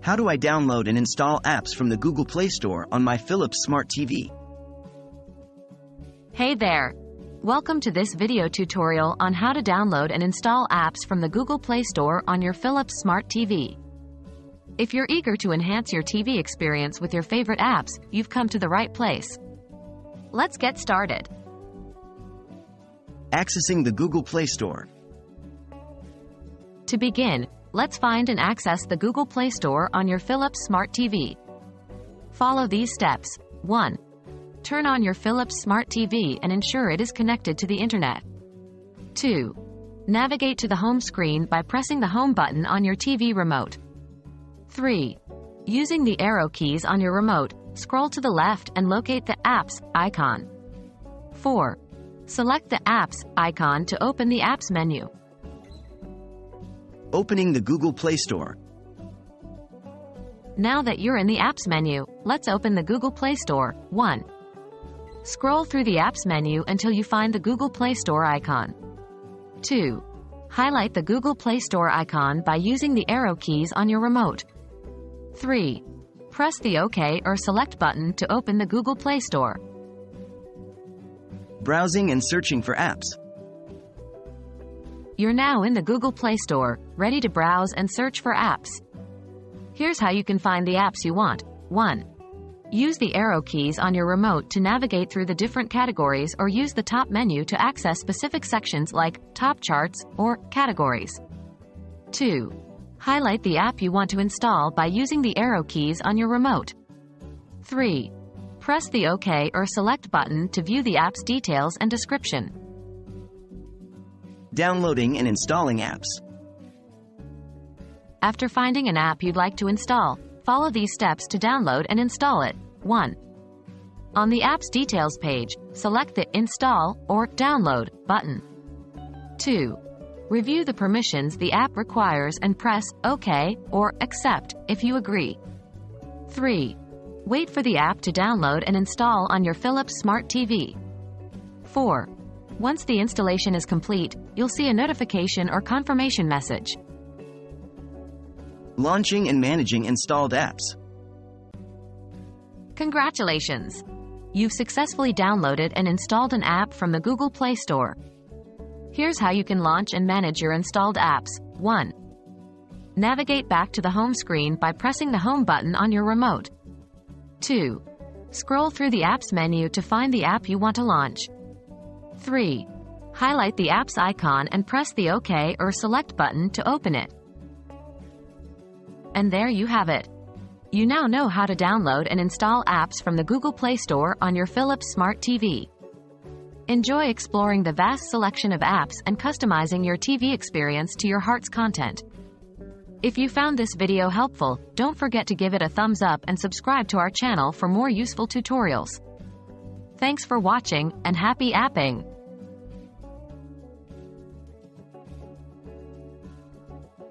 How do I download and install apps from the Google Play Store on my Philips Smart TV? Hey there! Welcome to this video tutorial on how to download and install apps from the Google Play Store on your Philips Smart TV. If you're eager to enhance your TV experience with your favorite apps, you've come to the right place. Let's get started. Accessing the Google Play Store. To begin, let's find and access the Google Play Store on your Philips Smart TV. Follow these steps. 1. Turn on your Philips Smart TV and ensure it is connected to the internet. 2. Navigate to the home screen by pressing the home button on your TV remote. 3. Using the arrow keys on your remote, scroll to the left and locate the Apps icon. 4. Select the Apps icon to open the Apps menu. Opening the Google Play Store. Now that you're in the Apps menu, let's open the Google Play Store. 1. Scroll through the Apps menu until you find the Google Play Store icon. 2. Highlight the Google Play Store icon by using the arrow keys on your remote. 3. Press the OK or Select button to open the Google Play Store. Browsing and searching for apps. You're now in the Google Play Store, ready to browse and search for apps. Here's how you can find the apps you want. 1. Use the arrow keys on your remote to navigate through the different categories or use the top menu to access specific sections like Top Charts or Categories. 2. Highlight the app you want to install by using the arrow keys on your remote. 3. Press the OK or Select button to view the app's details and description. Downloading and installing apps. After finding an app you'd like to install, follow these steps to download and install it. 1. On the app's details page, select the Install or Download button. 2. Review the permissions the app requires and press OK or Accept if you agree. 3. Wait for the app to download and install on your Philips Smart TV. 4. Once the installation is complete, you'll see a notification or confirmation message. Launching and managing installed apps. Congratulations! You've successfully downloaded and installed an app from the Google Play Store. Here's how you can launch and manage your installed apps. 1. Navigate back to the home screen by pressing the home button on your remote. 2. Scroll through the apps menu to find the app you want to launch. 3. Highlight the app's icon and press the OK or Select button to open it. And there you have it. You now know how to download and install apps from the Google Play Store on your Philips Smart TV. Enjoy exploring the vast selection of apps and customizing your TV experience to your heart's content. If you found this video helpful, don't forget to give it a thumbs up and subscribe to our channel for more useful tutorials. Thanks for watching, and happy apping!